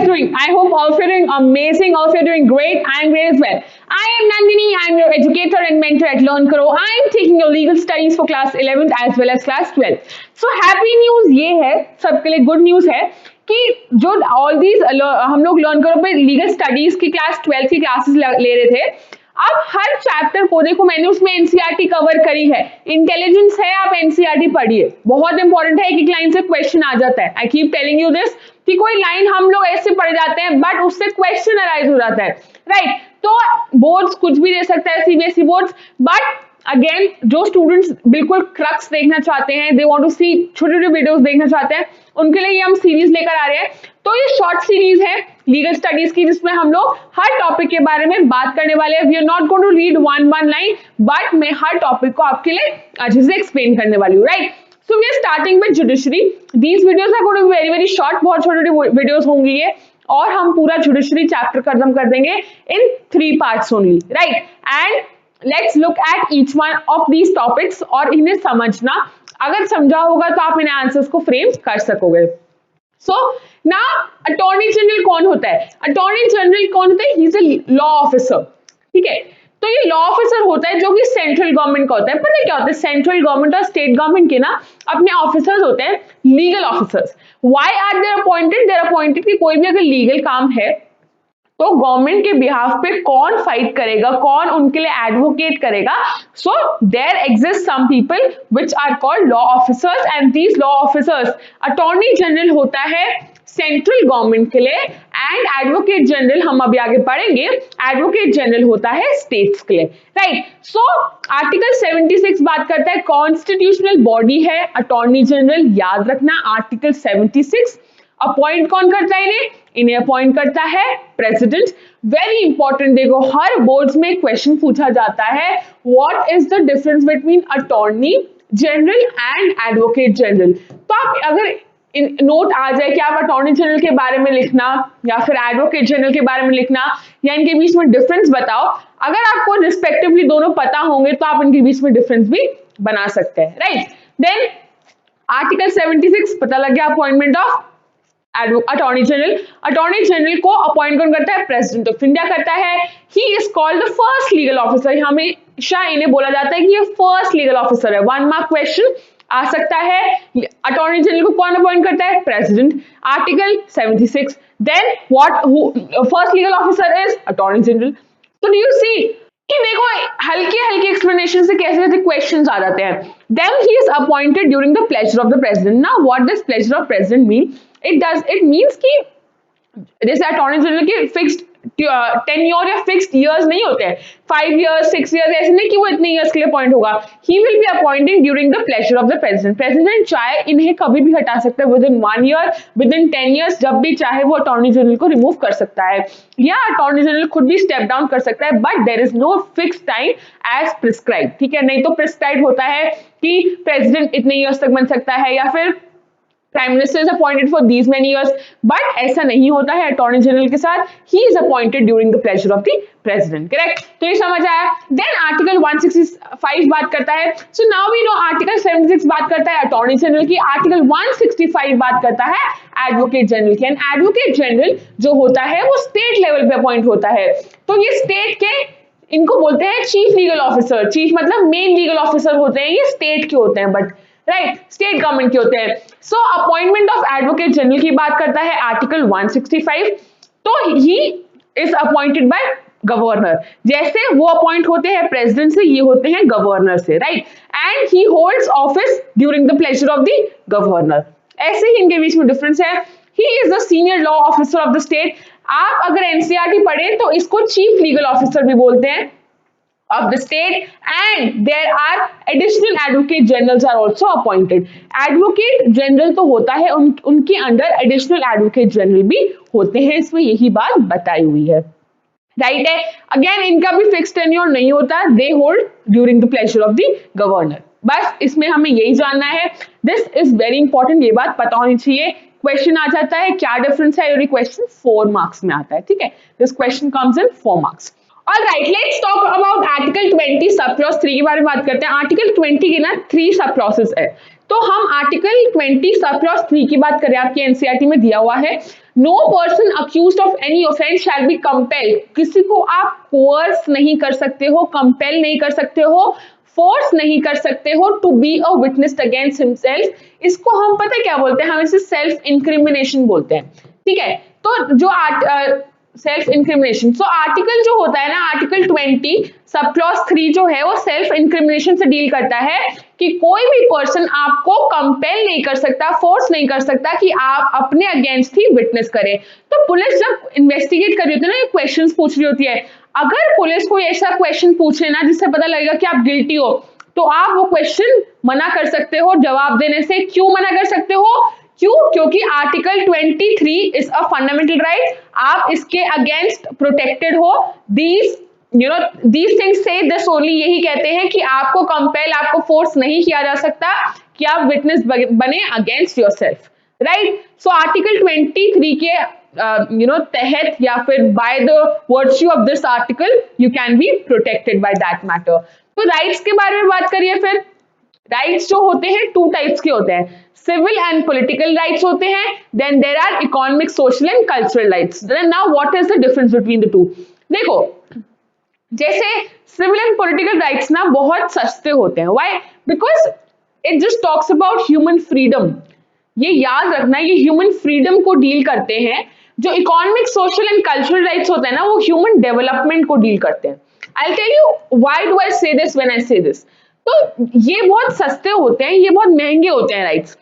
guys doing? I hope all of you are doing amazing, all of you are doing great. I am great as well. I am Nandini, I am your educator and mentor at Learn Karo. I am taking your legal studies for class 11th as well as class 12th. So happy news ये है, सबके लिए good news है कि जो all these हम लोग Learn Karo पे legal studies की class 12 की classes ले रहे थे, अब हर चैप्टर को देखो मैंने उसमें एनसीईआरटी कवर करी है, इंटेलिजेंस है, आप एनसीईआरटी पढ़िए, बहुत इंपॉर्टेंट है, एक एक लाइन से क्वेश्चन आ जाता है। I keep telling you this कि कोई लाइन हम लोग ऐसे पढ़ जाते हैं बट उससे क्वेश्चन अराइज हो जाता है, राइट? तो बोर्ड्स कुछ भी दे सकता है, सीबीएसई बोर्ड्स, बट अगेन जो स्टूडेंट्स बिल्कुल क्रक्स देखना चाहते हैं, दे वांट टू सी छोटे छोटे वीडियोस देखना चाहते हैं, उनके लिए ये हम सीरीज लेकर आ रहे हैं। तो ये शॉर्ट सीरीज है लीगल स्टडीज की, जिसमें हम लोग हर टॉपिक के बारे में बात करने वाले हैं। We are not going to read one line, but मैं हर टॉपिक को आपके लिए अच्छे से एक्सप्लेन करने वाली हूँ, right? So we are starting with judiciary. These videos are going to be very very short, बहुत छोटे छोटे वीडियोस होंगी ये, और हम पूरा जुडिशरी चैप्टर खत्म कर देंगे इन 3 parts only, right? And let's look at each one of these topics और इन्हें समझना, अगर समझा होगा तो आप इन्हें आंसर्स को फ्रेम कर सकोगे। सो ना अटॉर्नी जनरल कौन होता है? अटॉर्नी जनरल कौन होता है? He is a law officer, ठीक है? तो ये लॉ ऑफिसर होता है जो कि सेंट्रल गवर्नमेंट का होता है। पता है क्या होता है? सेंट्रल गवर्नमेंट और स्टेट गवर्नमेंट के ना अपने ऑफिसर्स होते हैं, legal officers. Why are they appointed? They are appointed कि कोई भी अगर लीगल काम है तो गवर्नमेंट के बिहाफ पे कौन फाइट करेगा, कौन उनके लिए एडवोकेट करेगा। So there exist some people which are called law officers, and these law officers, attorney general होता है सेंट्रल गवर्नमेंट के लिए, एंड एडवोकेट जनरल हम अभी आगे पढ़ेंगे, एडवोकेट जनरल होता है स्टेट्स के लिए, राइट? सो आर्टिकल 76 बात करता है, कॉन्स्टिट्यूशनल बॉडी है अटॉर्नी जनरल, याद रखना आर्टिकल 76। अपॉइंट कौन करता है इन्हें? इन्हें अपॉइंट करता है प्रेसिडेंट। वेरी इंपॉर्टेंट, देखो हर बोर्ड्स में क्वेश्चन पूछा जाता है, what is the difference between attorney general and advocate general. तो आप अगर नोट आ जाए कि आप अटॉर्नी जनरल के बारे में लिखना या फिर एडवोकेट जनरल के बारे में लिखना, या इनके बीच में डिफरेंस बताओ, अगर आपको रिस्पेक्टिवली दोनों पता होंगे तो आप इनके बीच में डिफरेंस भी बना सकते हैं, राइट? देन आर्टिकल 76 पता लग गया, appointment of attorney general. Attorney general को अपॉइंट कौन करता है? प्रेसिडेंट ऑफ इंडिया करता है। He is called the first legal officer, हमेशा इन्हें बोला जाता है कि ये फर्स्ट लीगल ऑफिसर है। 1 मार्क क्वेश्चन आ सकता है, अटॉर्नी जनरल को कौन अपॉइंट करता है? President, article 76। Then what first legal officer is attorney general. तो डू यू सी कि देखो हल्के हल्के एक्सप्लेनेशन से कैसे कैसे क्वेश्चंस आ जाते हैं। Then he is appointed during the pleasure of the president. Now what does pleasure of president mean? it means कि जैसे अटॉर्नी जनरल के फिक्स्ड टेन्योर या फिक्स्ड इयर्स नहीं होते हैं, 5 इयर्स 6 इयर्स, ऐसे नहीं कि वो इतने इयर्स के लिए अपॉइंट होगा। He will be appointing during the pleasure of the president. President चाहे इन्हें कभी भी हटा सकता है, with in 1 year, with in 10 years, जब भी चाहे वो अटॉर्नी जनरल को रिमूव कर सकता है, या अटॉर्नी जनरल खुद भी स्टेप डाउन कर सकता है, but there is no fix time as prescribe, ठीक है? नहीं तो प्रिस्क्राइब होता है कि प्रेसिडेंट इतने इयर्स तक बन सकता है, या फिर prime minister is appointed for these many years, but ऐसा नहीं होता है अटॉर्नी जनरल के साथ। ही is appointed during the pleasure of the president, correct? तो ये समझ आया। देन आर्टिकल 165 बात करता है, so now we know article 76 बात करता है अटॉर्नी जनरल की, आर्टिकल 165 बात करता है एडवोकेट जनरल की। एंड एडवोकेट जनरल जो होता है वो स्टेट लेवल पे अपॉइंट होता है। तो ये स्टेट के, इनको बोलते हैं चीफ लीगल ऑफिसर। चीफ मतलब मेन लीगल ऑफिसर होते हैं, ये स्टेट के होते हैं, बट राइट, स्टेट गवर्नमेंट के होते हैं। सो अपॉइंटमेंट ऑफ एडवोकेट जनरल की बात करता है आर्टिकल 165। तो ही इज अपॉइंटेड बाय गवर्नर, जैसे वो अपॉइंट होते हैं प्रेसिडेंट से, ये होते हैं गवर्नर से, right? And he holds office during the pleasure of the governor. ऐसे ही इनके बीच में डिफरेंस है। He is the senior law officer of the state. आप अगर एनसीईआरटी पढ़े तो इसको चीफ लीगल ऑफिसर भी बोलते हैं of the state, and there are additional advocate generals are also appointed. Advocate general तो होता है, उनके अंडर additional advocate general भी होते हैं, इसमें यही बात बताई हुई है, राइट है? अगेन इनका भी फिक्स टेन्योर नहीं होता, they hold during the pleasure of the governor. बस इसमें हमें यही जानना है, दिस इज वेरी इंपॉर्टेंट, ये बात पता होनी चाहिए। क्वेश्चन आ जाता है क्या डिफरेंस है, ये क्वेश्चन 4 मार्क्स में आता है, ठीक है? This question comes in 4 marks. Alright, let's talk about article 20 sub clause 3 के बारे में बात करते हैं। आर्टिकल 20 के ना 3 सब क्लॉसेस है, तो हम आर्टिकल 20 सब क्लॉज 3 की बात करें, आपके एनसीईआरटी में दिया हुआ है, no person accused of any offence shall be compelled, किसी को आप कोर्स नहीं कर सकते हो, कंपेल नहीं कर सकते हो, फोर्स नहीं कर सकते हो to be a witness against himself. इसको हम पता है क्या बोलते हैं, हम इसे सेल्फ इंक्रिमिनेशन बोलते हैं, ठीक है। तो जो सेल्फ इंक्रिमिनेशन, सो आर्टिकल जो होता है ना, आर्टिकल 20 सब क्लॉज 3 जो है वो सेल्फ इंक्रिमिनेशन से डील करता है कि कोई भी पर्सन आपको कंपेल नहीं कर सकता, फोर्स नहीं कर सकता कि आप अपने अगेंस्ट ही विटनेस करें। तो पुलिस जब इन्वेस्टिगेट कर रही होती है ना, क्वेश्चन पूछ रही होती है, अगर पुलिस कोई ऐसा क्वेश्चन पूछे ना जिससे पता लगेगा कि आप गिल्टी हो, तो आप वो क्वेश्चन मना कर सकते हो जवाब देने से। क्यों मना कर सकते हो? क्यों? क्योंकि article 23 is a fundamental right, आप इसके अगेंस्ट प्रोटेक्टेड हो। दीज दीज थिंग्स से दिस ओनली, यही कहते हैं कि आपको कंपेल, आपको फोर्स नहीं किया जा सकता कि आप विटनेस बने against yourself, right. So article 23 के तहत या फिर by the virtue of this article you can be protected by that matter. तो राइट्स के बारे में बात करिए फिर। राइट्स जो होते हैं 2 टाइप्स के होते हैं, सिविल एंड पॉलिटिकल राइट्स होते हैं, then there are economic, social and cultural rights. Then now what is the difference between the two? देखो, जैसे सिविल एंड पॉलिटिकल राइट्स ना बहुत सस्ते होते हैं, why? Because it just talks about human freedom. ये याद रखना, ये ह्यूमन फ्रीडम को डील करते हैं। जो economic, social and cultural rights होते हैं ना, वो ह्यूमन डेवलपमेंट को डील करते हैं। I tell you why do I say this when I say this. तो ये बहुत सस्ते होते हैं, ये बहुत महंगे होते हैं rights.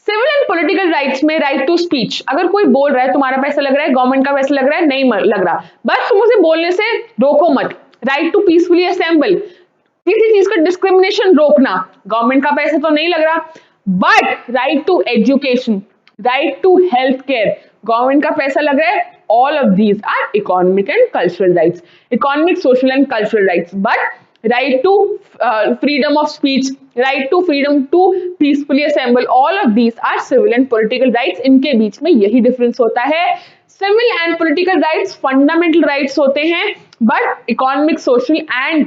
Civil and political rights में राइट टू स्पीच, अगर कोई बोल रहा है, तुम्हारा पैसा लग रहा है, गवर्नमेंट का पैसा लग रहा है, नहीं लग रहा, बस तुम उसे बोलने से रोको मत। राइट टू पीसफुली असेंबल, किसी चीज का डिस्क्रिमिनेशन रोकना, गवर्नमेंट का पैसा तो नहीं लग रहा। But right to education, right to health care, government का पैसा लग रहा है, all of these are economic and cultural rights, economic, social and cultural rights. But right to freedom of speech, right to freedom to peacefully assemble, all of these are civil and political rights. इनके बीच में यही difference होता है। Civil and political rights fundamental rights होते हैं, but economic, social and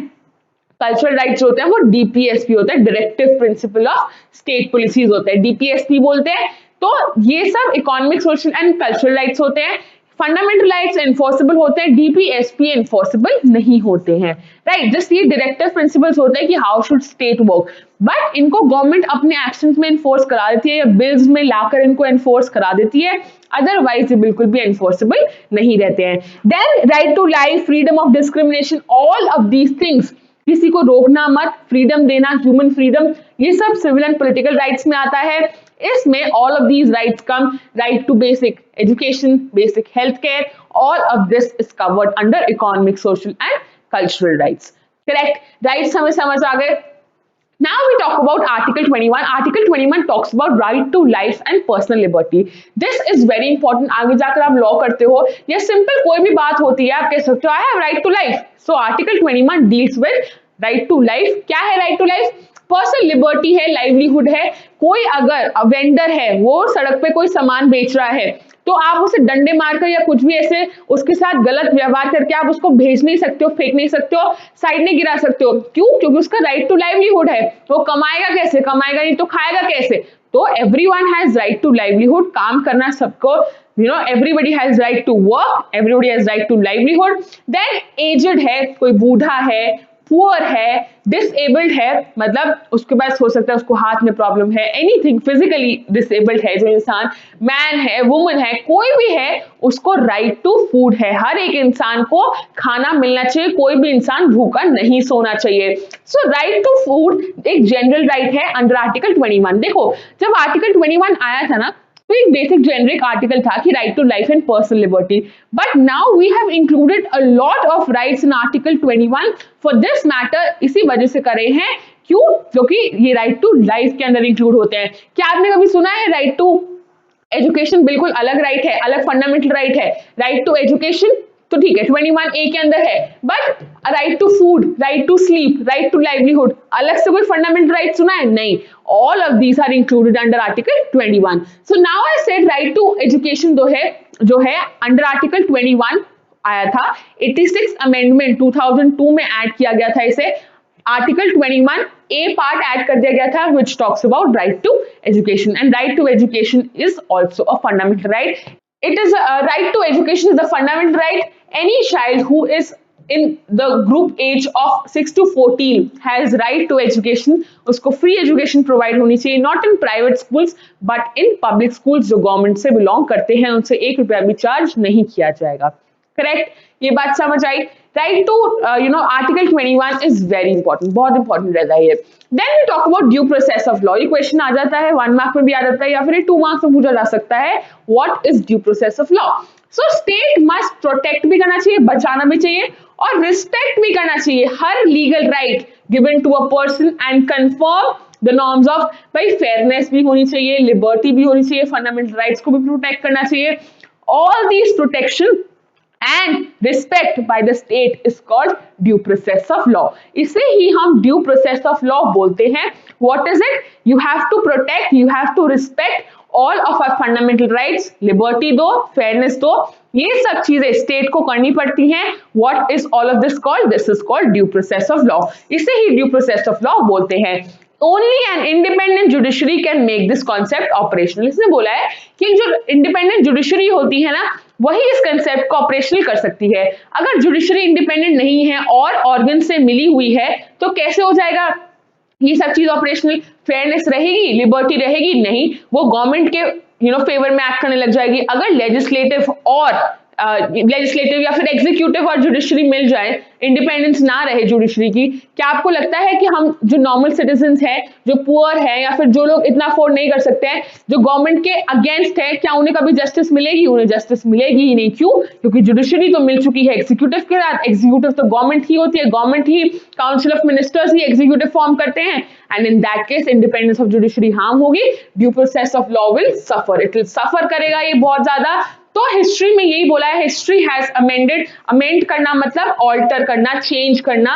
cultural rights होते हैं वो डीपीएसपी होता है, directive principle of state policies होते हैं, डीपीएसपी बोलते हैं। तो ये सब economic, social and cultural rights होते हैं। फंडामेंटल राइट्स एनफोर्सेबल होते हैं, डीपीएसपी एनफोर्सेबल नहीं होते हैं, राइट। जस्ट ये डायरेक्टिव प्रिंसिपल्स होते हैं कि how should state work, but इनको गवर्नमेंट अपने एक्शंस में एनफोर्स करा देती है या बिल्स में लाकर इनको एनफोर्स करा देती है, अदरवाइज ये बिल्कुल भी एनफोर्सेबल नहीं रहते हैं। Then right to life, freedom of discrimination, all of these things, किसी को रोकना मत, फ्रीडम देना, ह्यूमन फ्रीडम, ये सब सिविल एंड पॉलिटिकल राइट्स में आता है। इसमें all of these rights come, right to basic education, basic health care, all of this is covered under economic, social and cultural rights, correct. Rights हमें समझ आ गए। Now we talk about Article 21. Article 21 talks about right to life and personal liberty. This is very important. आगे जाकर आप law करते हो या simple कोई भी बात होती है, आप कह सकते हो I have right to life. So article 21 deals with right to life. क्या है right to life? Personal liberty है, लाइवलीहुड है। कोई अगर वेंडर है, वो सड़क पे कोई सामान बेच रहा है, तो आप उसे डंडे मारकर या कुछ भी ऐसे उसके साथ गलत व्यवहार करके आप उसको भेज नहीं सकते हो, फेंक नहीं सकते हो, साइड नहीं गिरा सकते हो। क्यों? क्योंकि उसका राइट टू लाइवलीहुड है। वो कमाएगा कैसे? कमाएगा नहीं तो खाएगा कैसे? तो everyone has right to livelihood, काम करना सबको, everybody has right to work, everybody has right to livelihood. Then aged है, कोई बूढ़ा है, पुअर है, डिसेबल्ड है, मतलब उसके पास हो सकता है उसको हाथ में प्रॉब्लम है, एनीथिंग फिजिकली डिसेबल्ड है जो इंसान, मैन है, वुमन है, कोई भी है, उसको राइट टू फूड है। हर एक इंसान को खाना मिलना चाहिए, कोई भी इंसान भूखा नहीं सोना चाहिए। सो राइट टू फूड एक जनरल राइट है अंडर आर्टिकल 21। देखो, जब आर्टिकल 21 आया था ना, तो एक बेसिक जेनरिक आर्टिकल था कि right to life and personal liberty, but now we have included a lot of rights in article 21 for this matter. इसी वजह से करे हैं, क्यों? क्योंकि ये राइट टू लाइफ के अंदर इंक्लूड होते हैं। क्या आपने कभी सुना है राइट टू एजुकेशन बिल्कुल अलग राइट है, अलग फंडामेंटल राइट है? राइट टू एजुकेशन तो ठीक है 21A के अंदर है, but right to food, right to sleep, right to livelihood, अलग से कोई फंडामेंटल राइट सुना है? नहीं। All of these are included under article 21। So now I said right to education जो है अंडर आर्टिकल 21 आया था, 86 अमेंडमेंट 2002 में ऐड किया गया था इसे, आर्टिकल 21 ए पार्ट ऐड कर दिया गया था which talks about right to education, and right to education is also a fundamental right. It is right to education is a fundamental right. Any child who is in the group age of 6 to 14 has right to education. उसको free education provide होनी चाहिए, not in private schools but in public schools जो government से belong करते हैं, उनसे 1 रुपया भी चार्ज नहीं किया जाएगा. करेक्ट, ये बात समझ आई. Right to article 21 is very important, बहुत इंपॉर्टेंट रहता है ये. Then we talk about due process of law. ये क्वेश्चन आ जाता है 1 मार्क में भी आ जाता है या फिर 2 मार्क्स में पूछा जा सकता है. What is due process of law? So state must protect भी करना चाहिए, बचाना भी चाहिए और रिस्पेक्ट भी करना चाहिए हर legal right given to a person and confirm the norms of, भाई फेयरनेस भी होनी चाहिए, लिबर्टी भी होनी चाहिए, फंडामेंटल राइट्स को भी प्रोटेक्ट करना चाहिए. All these protection and respect by the state is called due process of law. इसे ही हम due process of law बोलते हैं. What is it? You have to protect, you have to respect all of our fundamental rights. Liberty दो, fairness दो, ये सब चीजें state को करनी पड़ती हैं. What is all of this called? This is called due process of law. इसे ही due process of law बोलते हैं. Only an independent judiciary can make this concept operational. इसने बोला है कि जो इंडिपेंडेंट जुडिशरी होती है ना, वही इस कंसेप्ट को ऑपरेशनल कर सकती है. अगर जुडिशरी इंडिपेंडेंट नहीं है और ऑर्गन से मिली हुई है तो कैसे हो जाएगा ये सब चीज ऑपरेशनल? फेयरनेस रहेगी, लिबर्टी रहेगी? नहीं, वो गवर्नमेंट के फेवर में एक्ट करने लग जाएगी. अगर लेजिस्लेटिव और लेजिस्लेटिव या फिर एग्जीक्यूटिव और जुडिशरी मिल जाए, इंडिपेंडेंस ना रहे जुडिशरी की, क्या आपको लगता है कि हम जो नॉर्मल सिटीजन्स हैं, जो पुअर हैं या फिर जो लोग इतना अफोर्ड नहीं कर सकते हैं, जो गवर्नमेंट के अगेंस्ट है, क्या उन्हें कभी जस्टिस मिलेगी? उन्हें जस्टिस मिलेगी ही नहीं. क्यों? क्योंकि जुडिशरी तो मिल चुकी है एग्जीक्यूटिव के साथ. एग्जीक्यूटिव तो गवर्नमेंट ही होती है, गवर्नमेंट ही काउंसिल ऑफ मिनिस्टर्स ही एग्जीक्यूटिव फॉर्म करते हैं. And in that case independence of judiciary harm होगी. Due process of law will suffer, it will suffer करेगा ये बहुत ज्यादा. तो हिस्ट्री में यही बोला है, हिस्ट्री हैज अमेंडेड. अमेंड करना मतलब ऑल्टर करना, चेंज करना,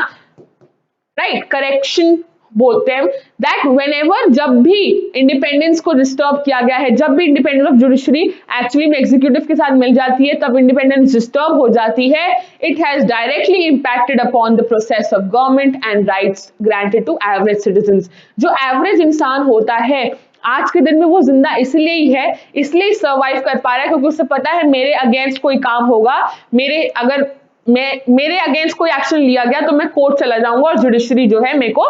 राइट, करेक्शन बोलते हैं. दैट व्हेनेवर, जब भी इंडिपेंडेंस को डिस्टर्ब किया गया है, जब भी इंडिपेंडेंस ऑफ जुडिशरी एक्चुअली में एग्जीक्यूटिव के साथ मिल जाती है, तब इंडिपेंडेंस डिस्टर्ब हो जाती है. It has directly impacted upon the process of government and rights granted to average citizens. जो एवरेज इंसान होता है आज के दिन में, वो जिंदा इसलिए ही है, इसलिए सर्वाइव कर पा रहा है क्योंकि उसे पता है मेरे अगेंस्ट कोई काम होगा, मेरे अगेंस्ट कोई एक्शन लिया गया तो मैं कोर्ट चला जाऊंगा और जुडिशरी जो है मेरे को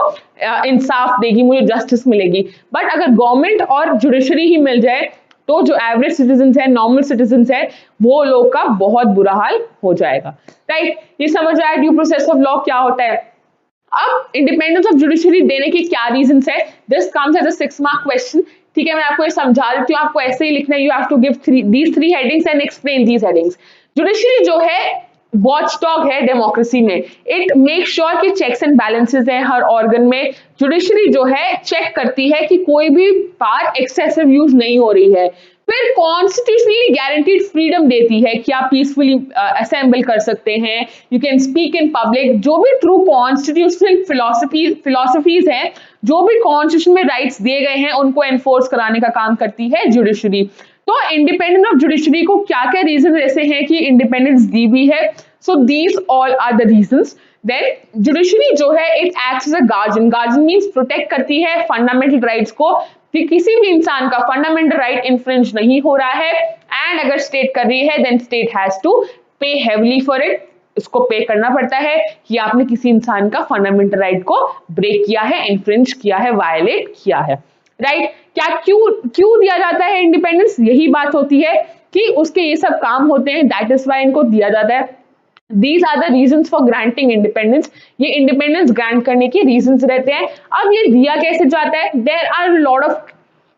इंसाफ देगी, मुझे जस्टिस मिलेगी. बट अगर गवर्नमेंट और जुडिशरी ही मिल जाए तो जो एवरेज सिटीजन्स है, नॉर्मल सिटीजन्स है, वो लोग का बहुत बुरा हाल हो जाएगा. राइट, ये समझ आया ड्यू प्रोसेस ऑफ लॉ क्या होता है. अब इंडिपेंडेंस ऑफ जुडिशरी देने के क्या रीजंस है? This comes as a 6 mark question. ठीक है, मैं आपको ये समझा देती हूँ, आपको ऐसे ही लिखना है. You have to give these 3 headings and explain these headings. Judiciary जो है वॉचडॉग है डेमोक्रेसी में. इट मेक श्योर कि चेक्स एंड बैलेंसेस हैं हर ऑर्गन में. जुडिशरी जो है चेक करती है कि कोई भी पावर एक्सेसिव यूज नहीं हो रही है. फिर कॉन्स्टिट्यूशनली गारंटीड फ्रीडम देती है कि आप पीसफुली असेंबल कर सकते हैं, you can speak in public. जो भी ट्रू कॉन्स्टिट्यूशनल फिलोसफीज हैं, जो भी कॉन्स्टिट्यूशन में राइट्स दिए गए हैं, उनको एनफोर्स कराने का काम करती है जुडिशरी. तो इंडिपेंडेंस ऑफ जुडिशरी को क्या क्या रीजन ऐसे हैं कि इंडिपेंडेंस दी भी है? So these all are the reasons. Then judiciary जो है it acts as a guardian. Guardian means protect करती है फंडामेंटल राइट्स को कि किसी भी इंसान का फंडामेंटल राइट इन्फ्रिंज नहीं हो रहा है. एंड अगर स्टेट कर रही है देन स्टेट हैज टू पे हेवीली फॉर इट. इसको पे करना पड़ता है कि आपने किसी इंसान का फंडामेंटल राइट को ब्रेक किया है, इन्फ्रिंज किया है, वायलेट किया है. राइट, क्या क्यों दिया जाता है इंडिपेंडेंस? यही बात होती है कि उसके ये सब काम होते हैं, दैट इज व्हाई इनको दिया जाता है. These are the reasons for granting independence. ये इंडिपेंडेंस ग्रांट करने के रीजंस रहते हैं. अब ये दिया कैसे जाता है? There are a lot of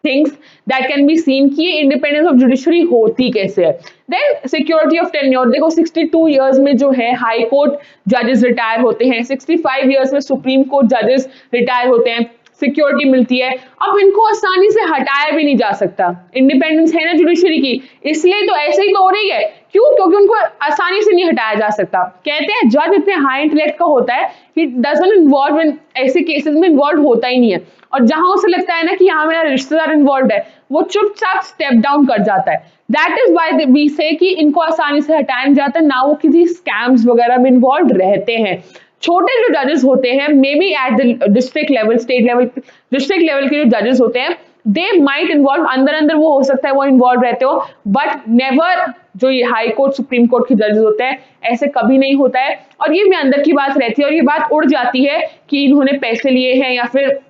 things that can be seen कि ये इंडिपेंडेंस ऑफ जुडिशरी होती कैसे है. Then security of tenure. देखो 62 इयर्स में जो है हाई कोर्ट जजेस रिटायर होते हैं, 65 इयर्स में सुप्रीम कोर्ट जजेस रिटायर होते हैं, सिक्योरिटी मिलती है। अब इनको आसानी से हटाया भी नहीं जा सकता, इंडिपेंडेंस है ना जुडिशरी की, इसलिए तो ऐसे ही तो हो रही है। क्यों? क्योंकि उनको आसानी से नहीं हटाया जा सकता। कहते हैं जज इतने हाई इंटेलेक्ट का होता है कि डजंट इन्वॉल्व इन ऐसे केसेस में, इन्वॉल्व होता ही नहीं है, और जहां उसे लगता है ना कि यहाँ मेरा रिश्तेदार इन्वॉल्व है, वो चुपचाप स्टेप डाउन कर जाता है। दैट इज वाई वी से कि इनको आसानी से हटाया नहीं जाता, ना वो किसी स्कैम्स वगैरह में इन्वॉल्व रहते हैं। छोटे जो जजेस होते हैं, may be at the district level, state level, district level के जो जजेस होते हैं, दे माइट इन्वॉल्व, अंदर अंदर वो हो सकता है वो इन्वॉल्व रहते हो, बट नेवर जो ये हाई कोर्ट सुप्रीम कोर्ट के जजेस होते हैं, ऐसे कभी नहीं होता है। और ये भी अंदर की बात रहती है, और ये बात उड़ जाती है कि इन्होंने पैसे लिए हैं या फिर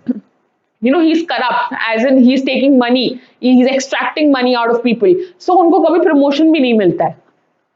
he's corrupt, as in he's taking money, he's extracting money out of people, so उनको कभी प्रमोशन भी नहीं मिलता है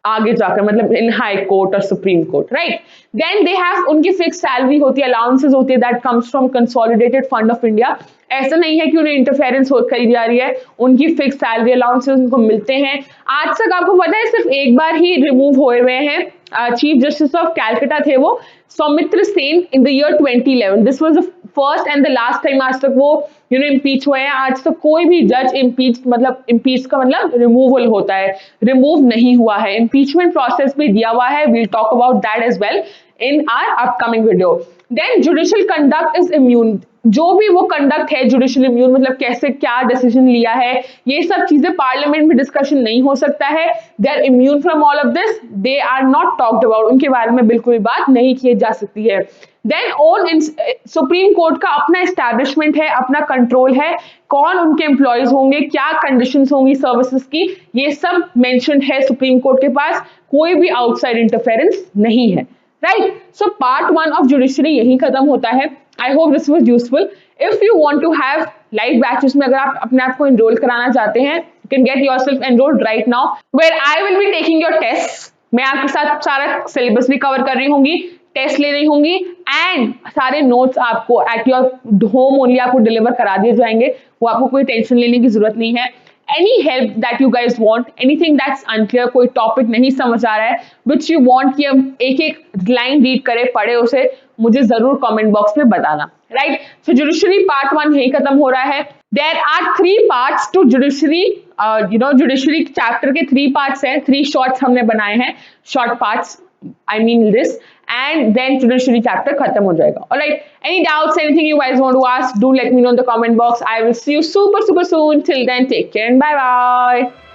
आगे जाकर, मतलब इन हाई कोर्ट और supreme court, right. Then they have, उनकी फिक्स सैलरी होती है, अलाउंसेस होती है, that comes from consolidated fund of India. ऐसा नहीं है कि उन्हें इंटरफेरेंस करी जा रही है, उनकी फिक्स सैलरी अलाउंसेस उनको मिलते हैं। आज तक आपको पता है सिर्फ एक बार ही रिमूव हुए हैं, चीफ जस्टिस ऑफ कैलकाटा थे वो Soumitra Sen in the year 2011। This was the first and the last time आज तक वो इम्पीच हुए हैं। आज तक कोई भी जज इम्पीच का मतलब रिमूवल होता है, रिमूव नहीं हुआ है, इम्पीचमेंट प्रोसेस भी दिया हुआ है। We'll talk about that as well in our upcoming video. Then judicial conduct is immune, जो भी वो कंडक्ट है जुडिशियल इम्यून, मतलब कैसे क्या डिसीजन लिया है, ये सब चीजें पार्लियामेंट में डिस्कशन नहीं हो सकता है। They are immune from all of this, they are not talked about, उनके बारे में बिल्कुल भी बात नहीं की जा सकती है। देन ओन सुप्रीम कोर्ट का अपना एस्टैब्लिशमेंट है, अपना कंट्रोल है, कौन उनके एम्प्लॉयज होंगे, क्या कंडीशंस होंगी सर्विसेज की, ये सब मेंशन्ड है सुप्रीम कोर्ट के पास, कोई भी आउटसाइड इंटरफेरेंस नहीं है, right. So part 1 of judiciary यही खत्म होता है। I hope this was useful. If you want to have live batches में अगर आप अपने आप को एनरोल कराना चाहते हैं, you can get yourself enrolled right now, where I will be taking your test. मैं आपके साथ सारा सिलेबस भी कवर कर रही होंगी, टेस्ट ले रही होंगी, एंड सारे नोट्स आपको एट योर होम ओनली आपको डिलीवर करा दिए जाएंगे, वो आपको कोई टेंशन लेने की जरूरत नहीं है। Any help that you guys want, anything that's unclear, कोई टॉपिक नहीं समझ आ रहा है, which you want कि हम एक एक लाइन रीड करें, पढ़े उसे, मुझे जरूर कमेंट बॉक्स में बताना, राइट। सो जुडिशरी पार्ट 1 यही खत्म हो रहा है। There are 3 parts to judiciary, judiciary chapter के 3 parts हैं, 3 शॉर्ट्स हमने बनाए हैं, short parts, I mean this, and then judiciary chapter खत्म हो जाएगा। Alright, any doubts, anything you guys want to ask, do let me know in the comment box. I will see you super soon. Till then, take care and bye bye.